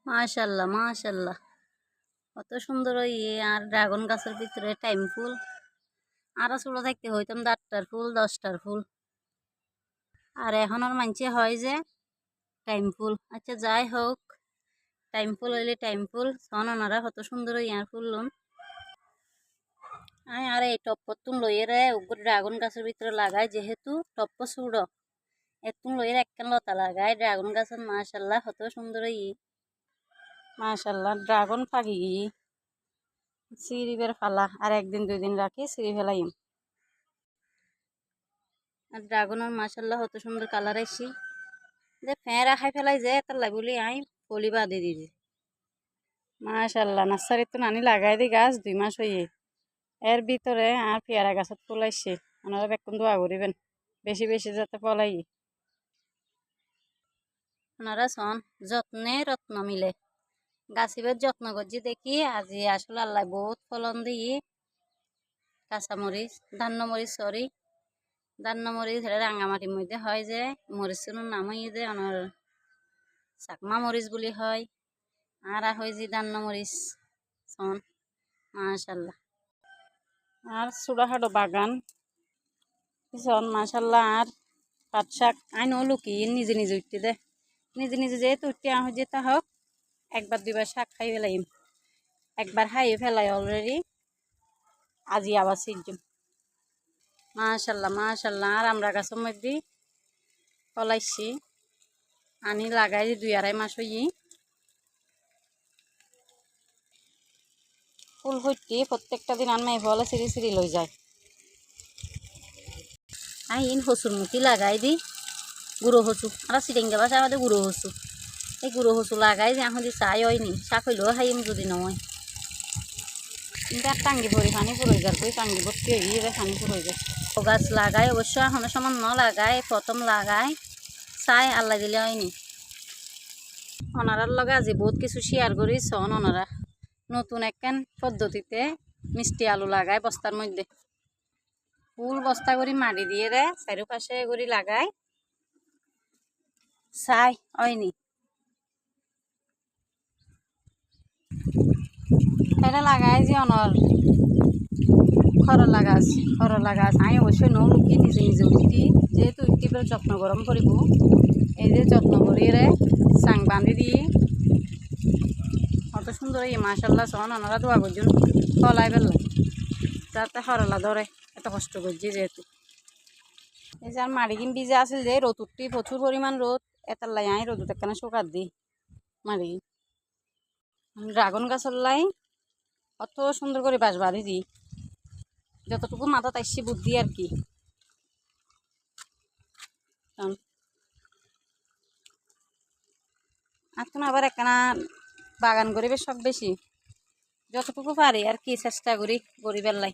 মাশাল্লাহ মাশাল্লাহ, কত সুন্দর ওই আর ড্রাগন গাছের ভিতরে টাইম ফুল। আরো ছোট থাকতে হইতাম 8টার ফুল 10টার ফুল, আর এখন আর মানছে হয় যে টাইম ফুল। আচ্ছা যাই হোক, টাইম ফুল হইলে টাইম ফুল সন ওনারা কত সুন্দর ইয়ার ফুল লুন। আর এই টপ্প তুম লইয়ে রে ড্রাগন গাছের ভিতরে লাগায়, যেহেতু টপ্প ছুড়ো এতুম লইয়ে একখান লতা লাগায় ড্রাগন গাছের। মাশাল্লাহ কত সুন্দর মাশাল্লাহ ড্রাগন ফাঁকি সিঁড়িবের ফালা, আর একদিন 2 দিন রাখি সিঁড়ি ফেলাইম। আর ড্রাগনের মাশাল্লাহ কত সুন্দর কালার আইসি, যে ফেঁড়া খাই ফেলাই যে তার বলি আই পলি বাঁধে দিদি। মাশাল্লাহ নার্সারি তো নানি লাগাই দি গাছ 2 মাস হইয়ে, এর ভিতরে আর পেয়ারা গাছত ফুল আইসে। ওনারা বেকুন দোয়া করিবেন বেশি বেশি যাতে ফলাই। ওনারা সন যত্নে রত্ন মিলে গাছিবের যত্ন করছি দেখি আজি আসলে আল্লাহ বহুত ফলন দিই। কাঁচামরিচ ধান্যমরিচ ধান্যমরিচ এটা রাঙামাটির মধ্যে হয়, যে মরিচের নাম হয়ে যে আমার চাকমা মরিচ বলি হয়, আর হয় যে ধান্যমরিচ সন। মাশাল্লাহ আর ছোটখাটো বাগান সন মাশাল্লাহ। আর পাট শাক আইনও লুকি নিজে নিজে উঠতে দে, নিজে নিজে যেহেতু উঠতে আহ যে তা হোক, 1বার 2বার শাক খাই ফেলাইম। একবার খাইয়ে ফেলাই অলরেডি, আজি আবার সিজম। মাশাল্লাহ মাশাল্লাহ আর আমরা গাছের মধ্যে ফলাইছি, আনি লাগাই 2-2.5 মাস হই। ফুল ফুটটি প্রত্যেকটা দিন আনমাই ফলে সিঁড়ি সিঁড়ি লই যায়। ইন হসুর মুখি লাগাই দি গুঁড়ো হসু, আর সিটেঙ্গা বাসা আমাদের গুঁড়ো হসু। এই গুঁড়ো হসু লাগাই যে এখন চাই হয়নি, শাক হইলেও খাইম যদি নয়। কিন্তু আর টাঙ্গি ভরি পানি পুরোই যার কই টাঙ্গি ভর্তি হয়ে গিয়ে পানি পুরোই যায়। গাছ লাগাই অবশ্য এখন সমান ন লাগাই, প্রথম লাগাই চাই আল্লাহ দিলে হয়নি। ওনারার লগে আজি বহুত কিছু শেয়ার করি সন। ওনারা নতুন একখান পদ্ধতিতে মিষ্টি আলু লাগায় বস্তার মধ্যে, ফুল বস্তা করি মাটি দিয়ে রে চারিপাশে করি লাগাই চাই হয়নি। এটা লাগাই যে অনর করলা গাছ আমি অবশ্যই নৌ লুকি নিজে নিজে উঠি, যেহেতু উঠি যত্ন গরম করিব। এই যে যত্ন করি রে চাং বান্ধি দিয়ে কত সুন্দর এই মাশাল্লাহ সন। ওনারা দোয়া করছেন ফলাই ফেললাই যাতে করলা ধরে, এত কষ্ট করছি যেহেতু। এই যে আর মাড়ি কিন বীজে আসল যে রোদ উঠতি প্রচুর পরিমাণ রোদ, এটার লাই আই রোদ একখানে শুকাত দিই মাড়ি। ড্রাগন গাছের লাই কত সুন্দর করে বাঁশ বাঁধি দিই, যতটুকু মাথা তাইছি বুদ্ধি আর কি। এখন আবার একখানা বাগান করিবে শখ বেশি, যতটুকু পারি আর কি চেষ্টা করি গরিবের লাই।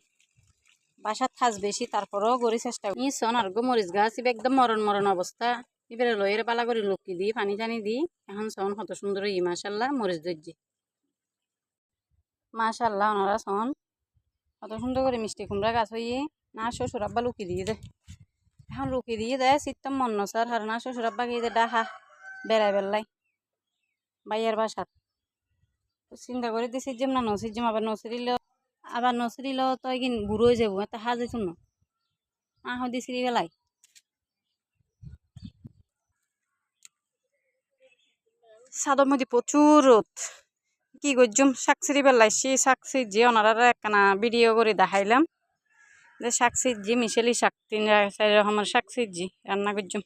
বাসার থাজ বেশি তারপরেও গড়ি চেষ্টা করি। সন আর মরিচ গাছ একদম মরণ মরণ অবস্থা, এবারে লইয়ের পালা করে লক্কি দিই পানি টানি দিই। এখন সন কত সুন্দর মাশাল্লাহ মরিচ ধরছি। মাশাল্লাহ ওনারা সন কত সুন্দর করে মিষ্টি কুমড়া গাছ হইয়ে না শ্বশুর আব্বা লুকি দিয়ে দেয়। এখন লুকি দিয়ে দেয় শীতম মন নসার আর না শ্বশুর আব্বা গিয়ে ডাহা বেড়াই বেড়লাই বাইয়ের বাসার। চিন্তা করে দিছি যেম না নসিজম আবার নসিরিলেও তো একদিন বুড়ো হয়ে যাবো, একটা হাজ হয়েছ না আহ দিছি বেলাই। ছাদর মধ্যে প্রচুর রোদ, কি করছুম শাক সিঁড়ি বেলাইছি। শাক সিজি ওনারা একখানা ভিডিও করে দেখাইলাম যে শাক সিজি মিশেলি শাক 3-4 রকমের শাক সিজি রান্না করছুম।